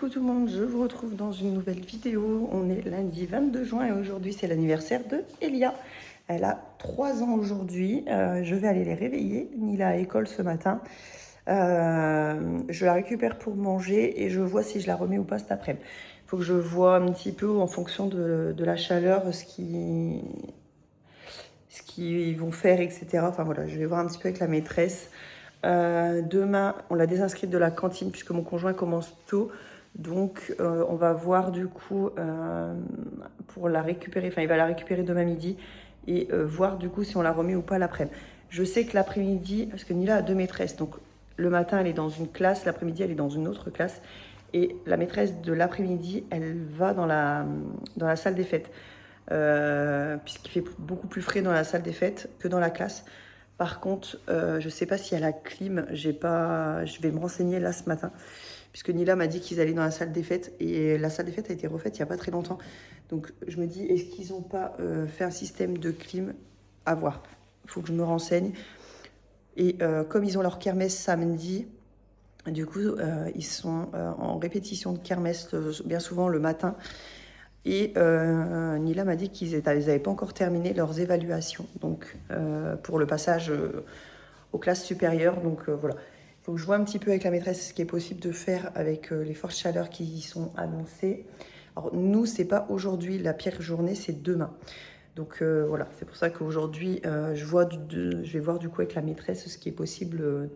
Coucou tout le monde, je vous retrouve dans une nouvelle vidéo. On est lundi 22 juin et aujourd'hui c'est l'anniversaire de Elia. Elle a 3 ans aujourd'hui. Je vais aller les réveiller. Nila à l'école ce matin. Je la récupère pour manger et je vois si je la remets ou pas cet après-midi. Il faut que je vois un petit peu en fonction de la chaleur ce qu'ils vont faire, etc. Enfin voilà, je vais voir un petit peu avec la maîtresse. Demain, on l'a désinscrite de la cantine puisque mon conjoint commence tôt. Donc, on va voir du coup pour la récupérer. Enfin, il va la récupérer demain midi et voir du coup si on la remet ou pas l'après-midi. Je sais que l'après-midi, parce que Nila a 2 maîtresses. Donc, le matin, elle est dans une classe. L'après-midi, elle est dans une autre classe. Et la maîtresse de l'après-midi, elle va dans la salle des fêtes. Puisqu'il fait beaucoup plus frais dans la salle des fêtes que dans la classe. Par contre, je ne sais pas si elle a clim. Je vais me renseigner là ce matin. Puisque Nila m'a dit qu'ils allaient dans la salle des fêtes. Et la salle des fêtes a été refaite il n'y a pas très longtemps. Donc je me dis, est-ce qu'ils n'ont pas fait un système de clim? À voir. Il faut que je me renseigne. Et comme ils ont leur kermesse samedi, du coup, ils sont en répétition de kermesse bien souvent le matin. Et Nila m'a dit qu'ils n'avaient pas encore terminé leurs évaluations donc, pour le passage aux classes supérieures. Donc voilà, il faut que je vois un petit peu avec la maîtresse ce qui est possible de faire avec les fortes chaleurs qui y sont annoncées. Alors nous, c'est pas aujourd'hui la pire journée, c'est demain. Donc voilà, c'est pour ça qu'aujourd'hui, je vais voir du coup avec la maîtresse ce qui est possible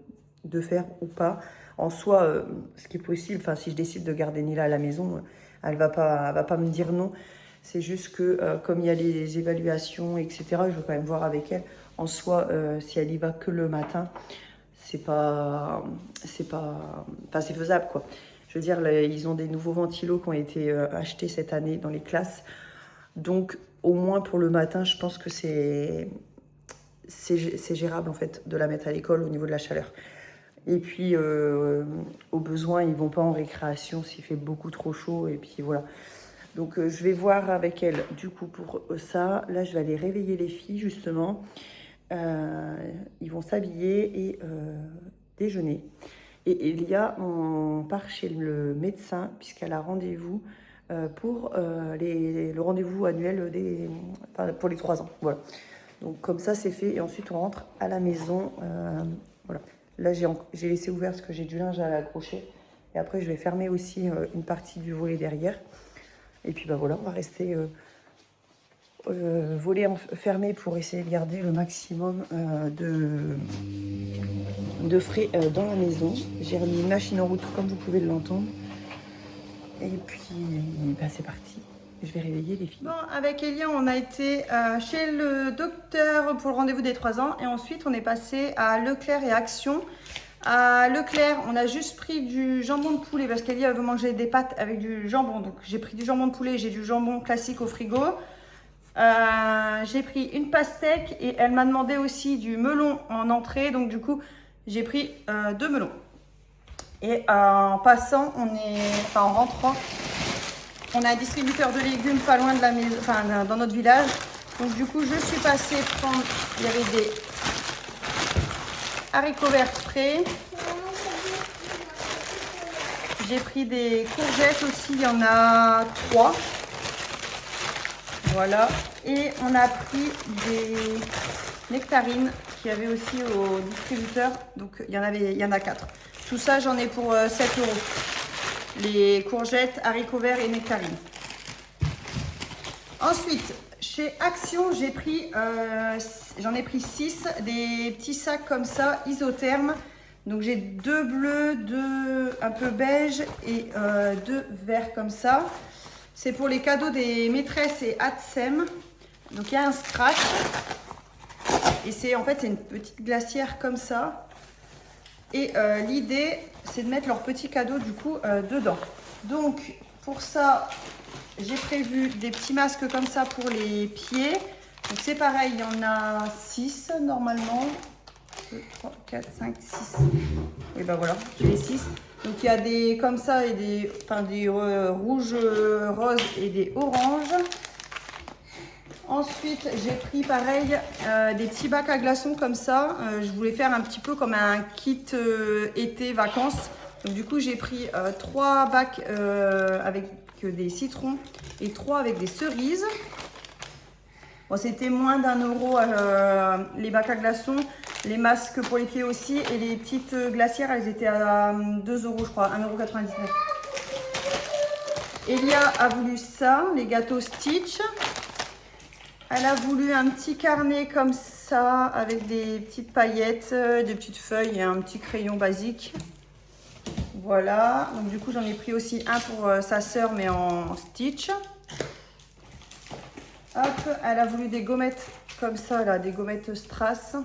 de faire ou pas. En soi, ce qui est possible, enfin si je décide de garder Nila à la maison, elle va pas me dire non. C'est juste que comme il y a les évaluations, etc., je veux quand même voir avec elle. En soi, si elle y va que le matin, c'est faisable quoi. Je veux dire, là, ils ont des nouveaux ventilos qui ont été achetés cette année dans les classes. Donc, au moins pour le matin, je pense que c'est gérable en fait de la mettre à l'école au niveau de la chaleur. Et puis, au besoin, ils vont pas en récréation s'il fait beaucoup trop chaud. Et puis voilà. Donc, je vais voir avec elle du coup pour ça. Là, je vais aller réveiller les filles justement. Ils vont s'habiller et déjeuner. Et Elia, on part chez le médecin puisqu'elle a rendez-vous pour le rendez-vous annuel pour les 3 ans. Voilà. Donc comme ça, c'est fait. Et ensuite, on rentre à la maison. Voilà. Là, j'ai laissé ouvert parce que j'ai du linge à accrocher. Et après, je vais fermer aussi une partie du volet derrière. Et puis, bah voilà, on va rester volet fermé pour essayer de garder le maximum de frais dans la maison. J'ai remis une machine en route, comme vous pouvez l'entendre. Et puis, bah, c'est parti. Je vais réveiller les filles. Bon, avec Elia, on a été chez le docteur pour le rendez-vous des 3 ans. Et ensuite, on est passé à Leclerc et Action. À Leclerc, on a juste pris du jambon de poulet parce qu'Elia veut manger des pâtes avec du jambon. Donc, j'ai pris du jambon de poulet, j'ai du jambon classique au frigo. J'ai pris une pastèque et elle m'a demandé aussi du melon en entrée. Donc, du coup, j'ai pris 2 melons. Et en passant, en rentrant, on a un distributeur de légumes pas loin de la maison, enfin dans notre village. Donc du coup, je suis passée prendre, il y avait des haricots verts frais. J'ai pris des courgettes aussi, il y en a 3. Voilà. Et on a pris des nectarines qu'il y avait aussi au distributeur. Donc il y en a 4. Tout ça, j'en ai pour 7 €. Les courgettes, haricots verts et nectarines. Ensuite, chez Action, j'en ai pris 6, des petits sacs comme ça, isothermes. Donc j'ai 2 bleus, 2 un peu beige et 2 verts comme ça. C'est pour les cadeaux des maîtresses et ATSEM. Donc il y a un scratch. Et c'est une petite glacière comme ça. Et l'idée, c'est de mettre leurs petits cadeaux du coup dedans. Donc pour ça, j'ai prévu des petits masques comme ça pour les pieds. Donc c'est pareil, il y en a 6 normalement. 2, 3, 4, 5, 6. Et ben voilà, j'ai les 6. Donc il y a des comme ça et des rouges, roses et des oranges. Ensuite, j'ai pris pareil des petits bacs à glaçons comme ça. Je voulais faire un petit peu comme un kit été vacances. Donc du coup, j'ai pris 3 bacs avec des citrons et 3 avec des cerises. Bon, c'était moins d'1 € les bacs à glaçons, les masques pour les pieds aussi, et les petites glacières, elles étaient à 2 € je crois, 1,99 €. Elia a voulu ça, les gâteaux Stitch. Elle a voulu un petit carnet comme ça, avec des petites paillettes, des petites feuilles et un petit crayon basique. Voilà, donc du coup j'en ai pris aussi un pour sa sœur, mais en Stitch. Hop, elle a voulu des gommettes comme ça, là, des gommettes Strass.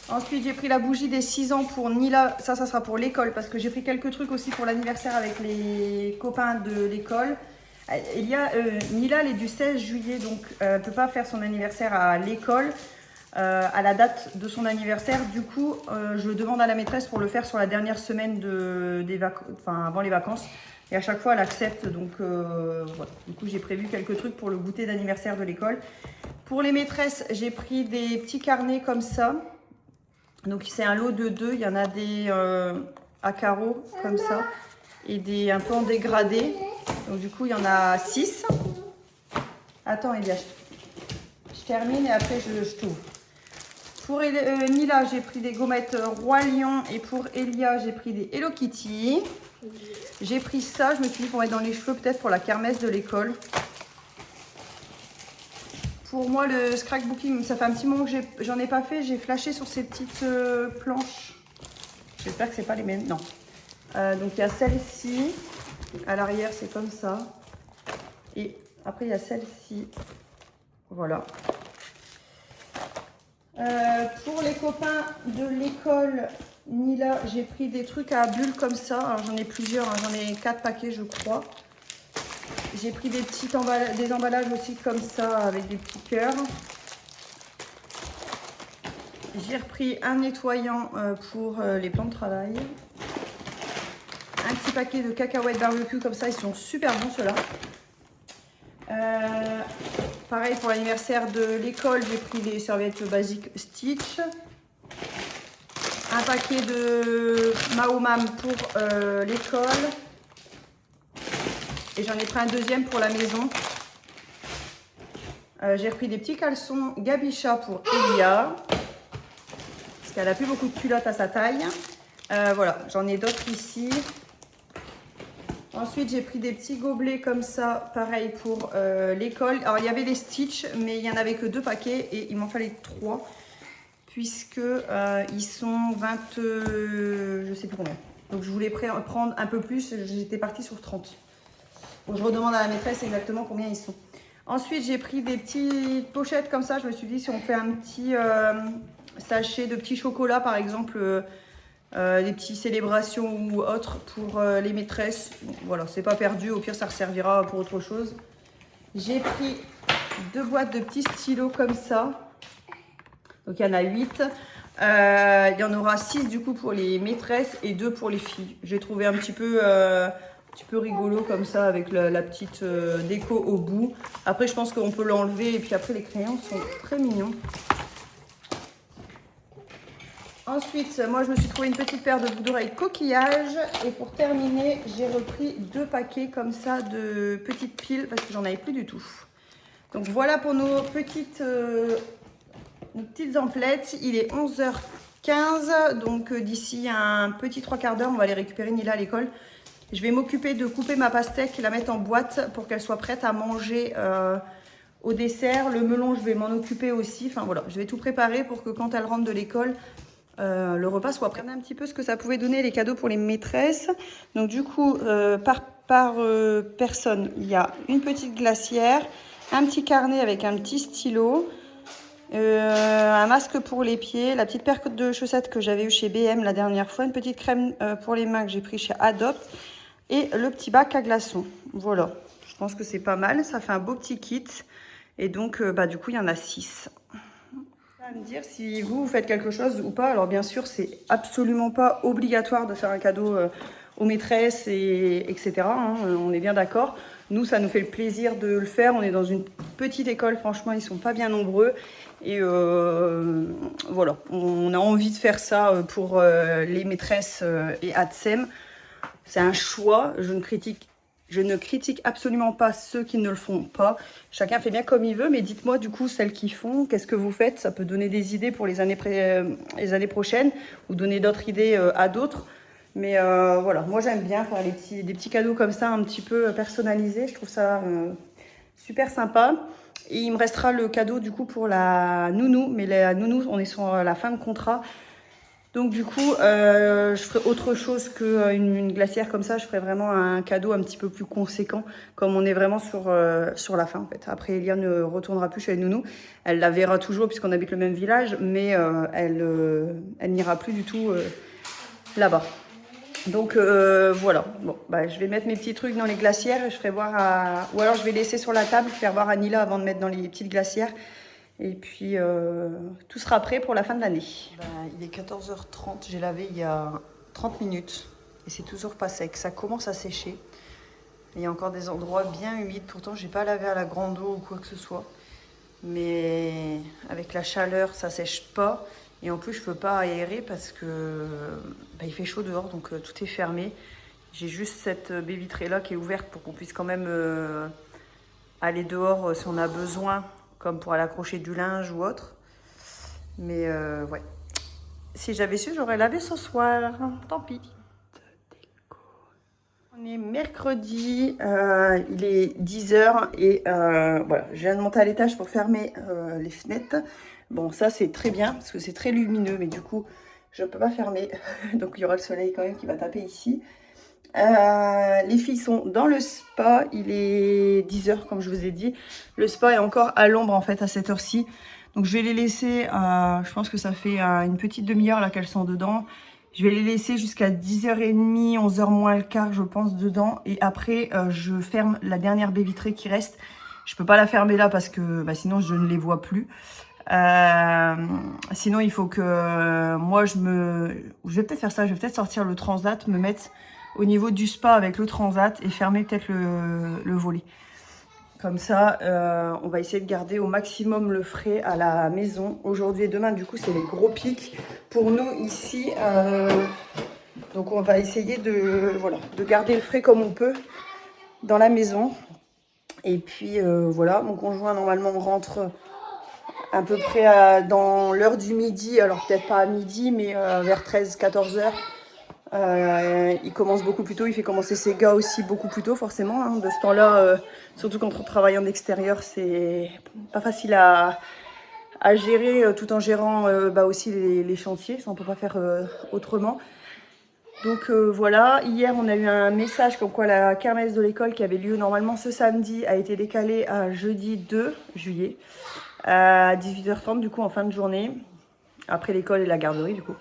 Ensuite, j'ai pris la bougie des 6 ans pour Nila. Ça sera pour l'école, parce que j'ai pris quelques trucs aussi pour l'anniversaire avec les copains de l'école. Nila, elle est du 16 juillet, donc elle ne peut pas faire son anniversaire à l'école à la date de son anniversaire. Du coup, je demande à la maîtresse pour le faire sur la dernière semaine avant les vacances. Et à chaque fois, elle accepte. Donc, voilà. Du coup, j'ai prévu quelques trucs pour le goûter d'anniversaire de l'école. Pour les maîtresses, j'ai pris des petits carnets comme ça. Donc, c'est un lot de 2. Il y en a des à carreaux comme ça et des un peu en dégradé. Donc, du coup, il y en a 6. Attends, Elia, je termine et après, je t'ouvre. Pour Nila, j'ai pris des gommettes Roi Lion. Et pour Elia, j'ai pris des Hello Kitty. J'ai pris ça, je me suis dit pour mettre dans les cheveux, peut-être pour la kermesse de l'école. Pour moi, le scrapbooking, ça fait un petit moment que j'en ai pas fait. J'ai flashé sur ces petites planches. J'espère que c'est pas les mêmes. Non. Donc il y a celle-ci. À l'arrière, c'est comme ça. Et après, il y a celle-ci. Voilà. Pour les copains de l'école Nila, j'ai pris des trucs à bulles comme ça. Alors j'en ai plusieurs, hein. J'en ai 4 paquets je crois. J'ai pris des emballages aussi comme ça avec des petits cœurs. J'ai repris un nettoyant pour les plans de travail. Un petit paquet de cacahuètes barbecue comme ça, ils sont super bons ceux-là. Pareil pour l'anniversaire de l'école, j'ai pris des serviettes basiques Stitch. Un paquet de Mahomam pour l'école. Et j'en ai pris un deuxième pour la maison. J'ai repris des petits caleçons Gabicha pour Elia. Parce qu'elle n'a plus beaucoup de culottes à sa taille. Voilà, j'en ai d'autres ici. Ensuite, j'ai pris des petits gobelets comme ça, pareil pour l'école. Alors, il y avait des Stitch, mais il n'y en avait que 2 paquets et il m'en fallait 3. Puisque ils sont 20, je sais plus combien. Donc, je voulais prendre un peu plus, j'étais partie sur 30. Donc, je redemande à la maîtresse exactement combien ils sont. Ensuite, j'ai pris des petites pochettes comme ça. Je me suis dit, si on fait un petit sachet de petits chocolats, par exemple, des petites célébrations ou autres pour les maîtresses. Voilà, c'est pas perdu. Au pire, ça resservira pour autre chose. J'ai pris 2 boîtes de petits stylos comme ça. Donc, il y en a 8. Il y en aura 6 du coup pour les maîtresses et 2 pour les filles. J'ai trouvé un petit peu rigolo comme ça avec la petite déco au bout. Après, je pense qu'on peut l'enlever. Et puis après, les crayons sont très mignons. Ensuite, moi, je me suis trouvé une petite paire de boucles d'oreilles coquillage. Et pour terminer, j'ai repris 2 paquets comme ça de petites piles parce que j'en avais plus du tout. Donc, voilà pour nos petites emplettes. Il est 11h15. Donc, d'ici un petit 3/4 d'heure, on va les récupérer Nila à l'école. Je vais m'occuper de couper ma pastèque et la mettre en boîte pour qu'elle soit prête à manger au dessert. Le melon, je vais m'en occuper aussi. Enfin, voilà, je vais tout préparer pour que quand elle rentre de l'école, le repas soit prêt. Regardez un petit peu ce que ça pouvait donner les cadeaux pour les maîtresses. Donc du coup, par personne, il y a une petite glacière, un petit carnet avec un petit stylo, un masque pour les pieds, la petite paire de chaussettes que j'avais eu chez BM la dernière fois, une petite crème pour les mains que j'ai pris chez Adopt et le petit bac à glaçons. Voilà, je pense que c'est pas mal, ça fait un beau petit kit et donc du coup il y en a 6. À me dire si vous faites quelque chose ou pas. Alors bien sûr, c'est absolument pas obligatoire de faire un cadeau aux maîtresses, etc. Hein, on est bien d'accord. Nous, ça nous fait le plaisir de le faire. On est dans une petite école, franchement, ils sont pas bien nombreux. Et voilà, on a envie de faire ça pour les maîtresses et ATSEM. C'est un choix, je ne critique absolument pas ceux qui ne le font pas. Chacun fait bien comme il veut, mais dites-moi du coup, celles qui font, qu'est-ce que vous faites? Ça peut donner des idées pour les années prochaines ou donner d'autres idées à d'autres. Mais voilà, moi j'aime bien faire des petits cadeaux comme ça, un petit peu personnalisés. Je trouve ça super sympa. Et il me restera le cadeau du coup pour la nounou. Mais la nounou, on est sur la fin de contrat. Donc du coup, je ferai autre chose qu'une glacière comme ça. Je ferai vraiment un cadeau un petit peu plus conséquent, comme on est vraiment sur la fin en fait. Après, Elia ne retournera plus chez Nounou. Elle la verra toujours puisqu'on habite le même village, mais elle n'ira plus du tout là-bas. Donc voilà, bon, bah, je vais mettre mes petits trucs dans les glacières et je ferai voir ou alors je vais laisser sur la table, faire voir à Nila avant de mettre dans les petites glacières. Et puis, tout sera prêt pour la fin de l'année. Ben, il est 14h30, j'ai lavé il y a 30 minutes. Et c'est toujours pas sec, ça commence à sécher. Il y a encore des endroits bien humides. Pourtant, j'ai pas lavé à la grande eau ou quoi que ce soit. Mais avec la chaleur, ça sèche pas. Et en plus, je peux pas aérer parce que il fait chaud dehors, donc tout est fermé. J'ai juste cette baie vitrée là qui est ouverte pour qu'on puisse quand même aller dehors si on a besoin, comme pour aller accrocher du linge ou autre. Mais ouais, si j'avais su, j'aurais lavé ce soir. Tant pis. On est mercredi, il est 10h et voilà, je viens de monter à l'étage pour fermer les fenêtres. Bon, ça c'est très bien parce que c'est très lumineux, mais du coup, je ne peux pas fermer. Donc il y aura le soleil quand même qui va taper ici. Les filles sont dans le spa, il est 10h comme je vous ai dit. Le spa est encore à l'ombre en fait à cette heure-ci. Donc je vais les laisser, je pense que ça fait une petite demi-heure là qu'elles sont dedans. Je vais les laisser jusqu'à 10h30, 11h moins le quart je pense dedans. Et après je ferme la dernière baie vitrée qui reste. Je peux pas la fermer là parce que sinon je ne les vois plus. Sinon il faut que moi je vais peut-être faire ça, je vais peut-être sortir le transat, me mettre au niveau du spa avec le transat et fermer peut-être le volet. Comme ça, on va essayer de garder au maximum le frais à la maison. Aujourd'hui et demain, du coup, c'est les gros pics pour nous ici. Donc, on va essayer de garder le frais comme on peut dans la maison. Et puis, voilà, mon conjoint, normalement, rentre à peu près dans l'heure du midi. Alors, peut-être pas à midi, mais vers 13-14 heures. Il commence beaucoup plus tôt, il fait commencer ses gars aussi beaucoup plus tôt forcément, hein. De ce temps-là, surtout quand on travaille en extérieur, c'est pas facile à gérer tout en gérant aussi les chantiers, ça on peut pas faire autrement. Donc voilà, hier on a eu un message comme quoi la kermesse de l'école qui avait lieu normalement ce samedi a été décalée à jeudi 2 juillet à 18h30 du coup en fin de journée, après l'école et la garderie du coup.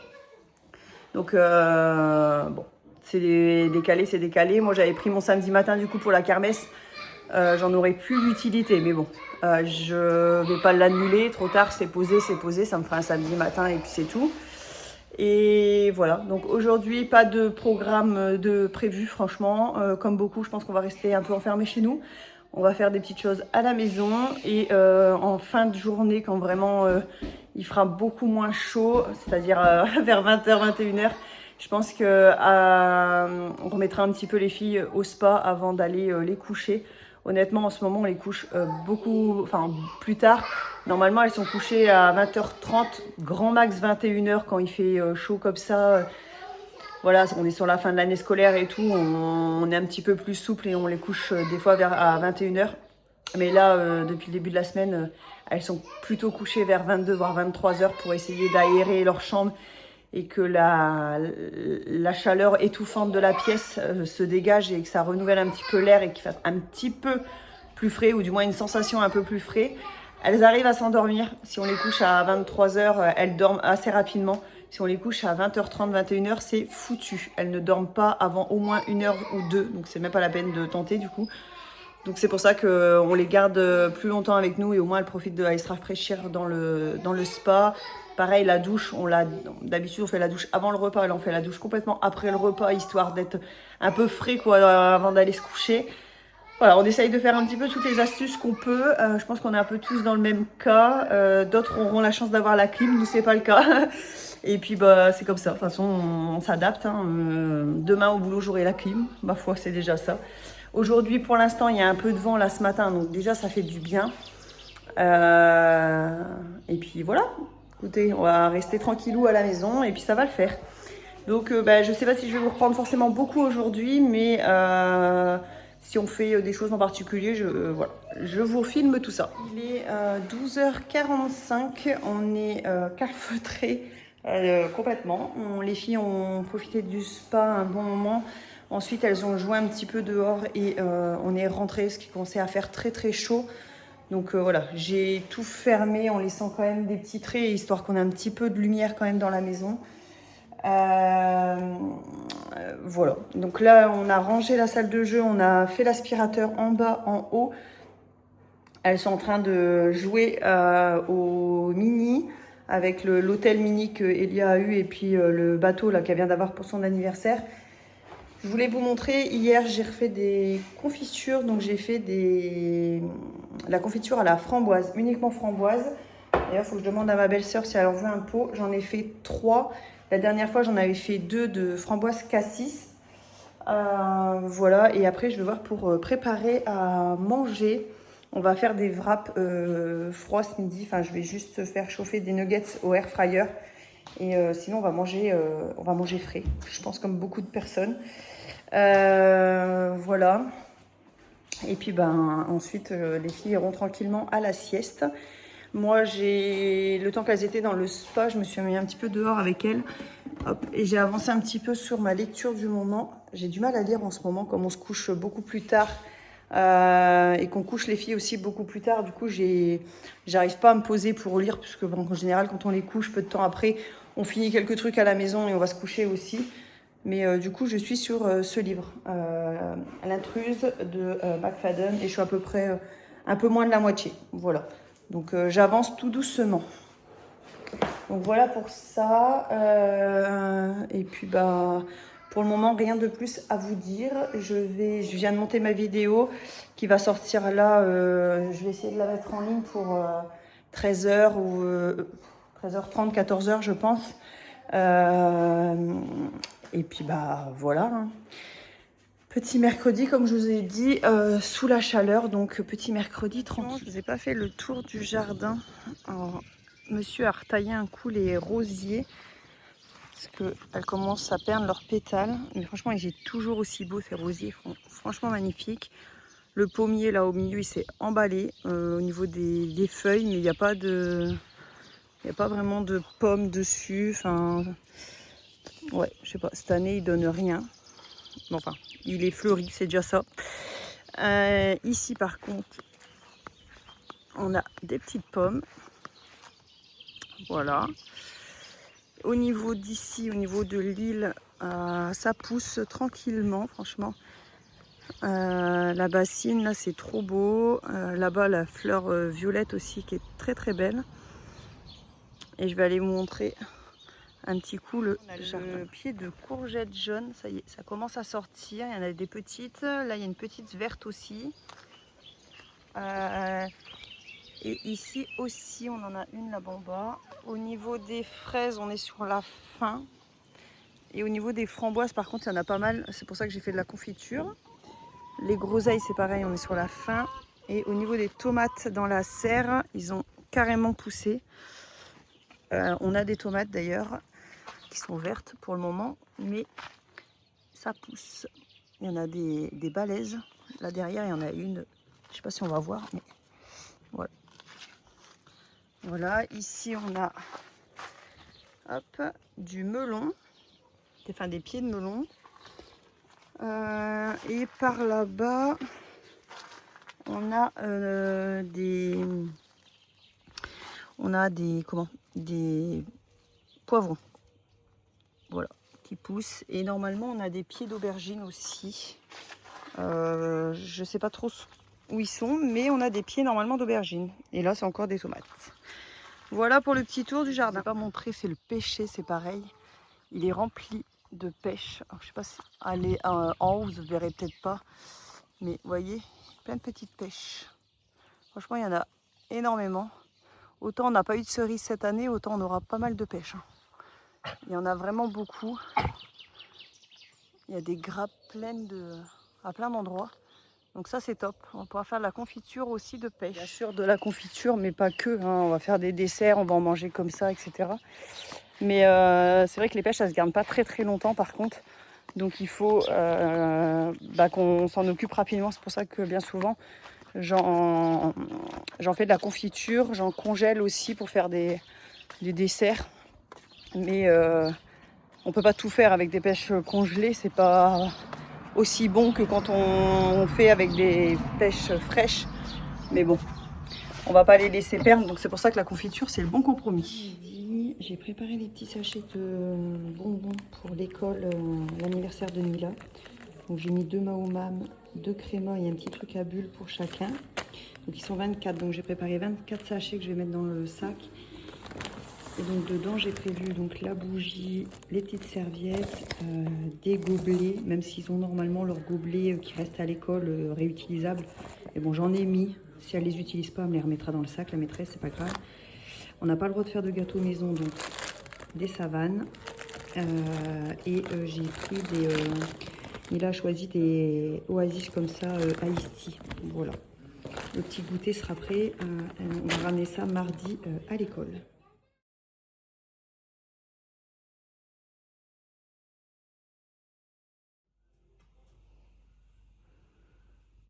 Donc, bon, c'est décalé, c'est décalé. Moi, j'avais pris mon samedi matin, du coup, pour la kermesse. J'en aurais plus l'utilité, mais bon, je vais pas l'annuler. Trop tard, c'est posé, ça me fera un samedi matin et puis c'est tout. Et voilà, donc aujourd'hui, pas de programme de prévu, franchement. Comme beaucoup, je pense qu'on va rester un peu enfermés chez nous. On va faire des petites choses à la maison et en fin de journée, quand vraiment il fera beaucoup moins chaud, c'est-à-dire vers 20h, 21h, je pense qu'on remettra un petit peu les filles au spa avant d'aller les coucher. Honnêtement, en ce moment, on les couche plus tard. Normalement, elles sont couchées à 20h30, grand max 21h quand il fait chaud comme ça. Voilà, on est sur la fin de l'année scolaire et tout, on est un petit peu plus souple et on les couche des fois à 21h. Mais là, depuis le début de la semaine, elles sont plutôt couchées vers 22 voire 23h pour essayer d'aérer leur chambre et que la chaleur étouffante de la pièce se dégage et que ça renouvelle un petit peu l'air et qu'il fasse un petit peu plus frais ou du moins une sensation un peu plus frais. Elles arrivent à s'endormir. Si on les couche à 23h, elles dorment assez rapidement. Si on les couche à 20h30, 21h, c'est foutu. Elles ne dorment pas avant au moins 1h ou 2. Donc, c'est même pas la peine de tenter du coup. Donc, c'est pour ça qu'on les garde plus longtemps avec nous et au moins elles profitent de aller se rafraîchir dans le spa. Pareil, la douche, d'habitude on fait la douche avant le repas, là on fait la douche complètement après le repas, histoire d'être un peu frais quoi, avant d'aller se coucher. Voilà, on essaye de faire un petit peu toutes les astuces qu'on peut. Je pense qu'on est un peu tous dans le même cas. D'autres auront la chance d'avoir la clim, nous c'est pas le cas. Et puis bah c'est comme ça, de toute façon on s'adapte. Hein. Demain au boulot j'aurai la clim, ma foi c'est déjà ça. Aujourd'hui pour l'instant il y a un peu de vent là ce matin, donc déjà ça fait du bien. Et puis voilà, écoutez, on va rester tranquillou à la maison et puis ça va le faire. Donc je sais pas si je vais vous reprendre forcément beaucoup aujourd'hui, mais si on fait des choses en particulier, voilà, je vous filme tout ça. Il est 12h45, on est calfeutrés complètement. Les filles ont profité du spa un bon moment. Ensuite, elles ont joué un petit peu dehors et on est rentré, ce qui commençait à faire très très chaud. Donc voilà, j'ai tout fermé en laissant quand même des petits traits, histoire qu'on ait un petit peu de lumière quand même dans la maison. Voilà, donc là on a rangé la salle de jeu, on a fait l'aspirateur en bas, en haut. Elles sont en train de jouer au mini avec l'hôtel mini que Elia a eu et puis le bateau là qu'elle vient d'avoir pour son anniversaire. Je voulais vous montrer, hier j'ai refait des confitures, donc j'ai fait la confiture à la framboise, uniquement framboise. D'ailleurs, il faut que je demande à ma belle-sœur si elle en veut un pot. J'en ai fait 3. La dernière fois, j'en avais fait 2 de framboise cassis. Voilà, et après, je vais voir pour préparer à manger. On va faire des wraps froids ce midi. Enfin, je vais juste faire chauffer des nuggets au air fryer. Et sinon, on va manger frais. Je pense comme beaucoup de personnes. Voilà. Et puis, ensuite, les filles iront tranquillement à la sieste. Moi, le temps qu'elles étaient dans le spa, je me suis mis un petit peu dehors avec elles. Hop, et j'ai avancé un petit peu sur ma lecture du moment. J'ai du mal à lire en ce moment, comme on se couche beaucoup plus tard et qu'on couche les filles aussi beaucoup plus tard. Du coup, j'arrive pas à me poser pour lire, puisque en général, quand on les couche, peu de temps après, on finit quelques trucs à la maison et on va se coucher aussi. Mais du coup, je suis sur ce livre, L'intruse de McFadden, et je suis à peu près un peu moins de la moitié. Voilà. Donc j'avance tout doucement. Donc voilà pour ça. Et puis pour le moment, rien de plus à vous dire. Je viens de monter ma vidéo qui va sortir là. Je vais essayer de la mettre en ligne pour 13h ou 13h30, 14h je pense. Et puis voilà. Hein. Petit mercredi, comme je vous ai dit, sous la chaleur, donc petit mercredi tranquille. Je vous ai pas fait le tour du jardin. Alors, monsieur a retaillé un coup les rosiers parce qu'elles commencent à perdre leurs pétales. Mais franchement, ils étaient toujours aussi beaux ces rosiers, franchement magnifiques. Le pommier là au milieu, il s'est emballé au niveau des feuilles, mais il n'y a pas vraiment de pommes dessus. Enfin, ouais, je sais pas. Cette année, il donne rien. Bon, enfin, il est fleuri, c'est déjà ça. Ici, par contre, on a des petites pommes. Voilà. Au niveau d'ici, au niveau de l'île, ça pousse tranquillement, franchement. La bassine, là, c'est trop beau. Là-bas, la fleur violette aussi, qui est très très belle. Et je vais aller vous montrer un petit coup le pied de courgette jaune. Ça y est, ça commence à sortir. Il y en a des petites. Là, il y a une petite verte aussi. Et ici aussi, on en a une là-bas en bas. Au niveau des fraises, on est sur la fin. Et au niveau des framboises, par contre, il y en a pas mal. C'est pour ça que j'ai fait de la confiture. Les groseilles, c'est pareil, on est sur la fin. Et au niveau des tomates dans la serre, ils ont carrément poussé. On a des tomates d'ailleurs qui sont vertes pour le moment, mais ça pousse. Il y en a des balaises. Là derrière, il y en a une. Je ne sais pas si on va voir, mais voilà. Voilà, ici on a du melon, enfin des pieds de melon. Et par là-bas, on a des poivrons, voilà, qui poussent. Et normalement, on a des pieds d'aubergine aussi. Je sais pas trop où ils sont, mais on a des pieds normalement d'aubergine. Et là, c'est encore des tomates. Voilà pour le petit tour du jardin. Je vais pas montrer, c'est le pêcher, c'est pareil. Il est rempli de pêche. Alors, je sais pas si aller en haut, vous ne verrez peut-être pas. Mais vous voyez, plein de petites pêches. Franchement, il y en a énormément. Autant on n'a pas eu de cerises cette année, autant on aura pas mal de pêche. Il y en a vraiment beaucoup. Il y a des grappes pleines à plein d'endroits. Donc ça c'est top. On pourra faire de la confiture aussi de pêche. Bien sûr de la confiture, mais pas que. On va faire des desserts, on va en manger comme ça, etc. Mais c'est vrai que les pêches, ça se garde pas très très longtemps par contre. Donc il faut qu'on s'en occupe rapidement. C'est pour ça que bien souvent, j'en fais de la confiture. J'en congèle aussi pour faire des desserts. Mais on peut pas tout faire avec des pêches congelées. C'est pas aussi bon que quand on fait avec des pêches fraîches. Mais bon, on va pas les laisser perdre. Donc c'est pour ça que la confiture, c'est le bon compromis. J'ai préparé des petits sachets de bonbons pour l'école, l'anniversaire de Mila. Donc j'ai mis 2 Mahomam, 2 crémas et un petit truc à bulles pour chacun. Donc ils sont 24. Donc j'ai préparé 24 sachets que je vais mettre dans le sac. Et donc dedans j'ai prévu donc la bougie, les petites serviettes, des gobelets, même s'ils ont normalement leurs gobelets qui restent à l'école réutilisables. Et bon, j'en ai mis. Si elle les utilise pas, elle me les remettra dans le sac, la maîtresse, c'est pas grave. On n'a pas le droit de faire de gâteau maison, donc des savanes. J'ai pris des... il a choisi des oasis comme ça, iced tea. Voilà. Le petit goûter sera prêt. On va ramener ça mardi à l'école.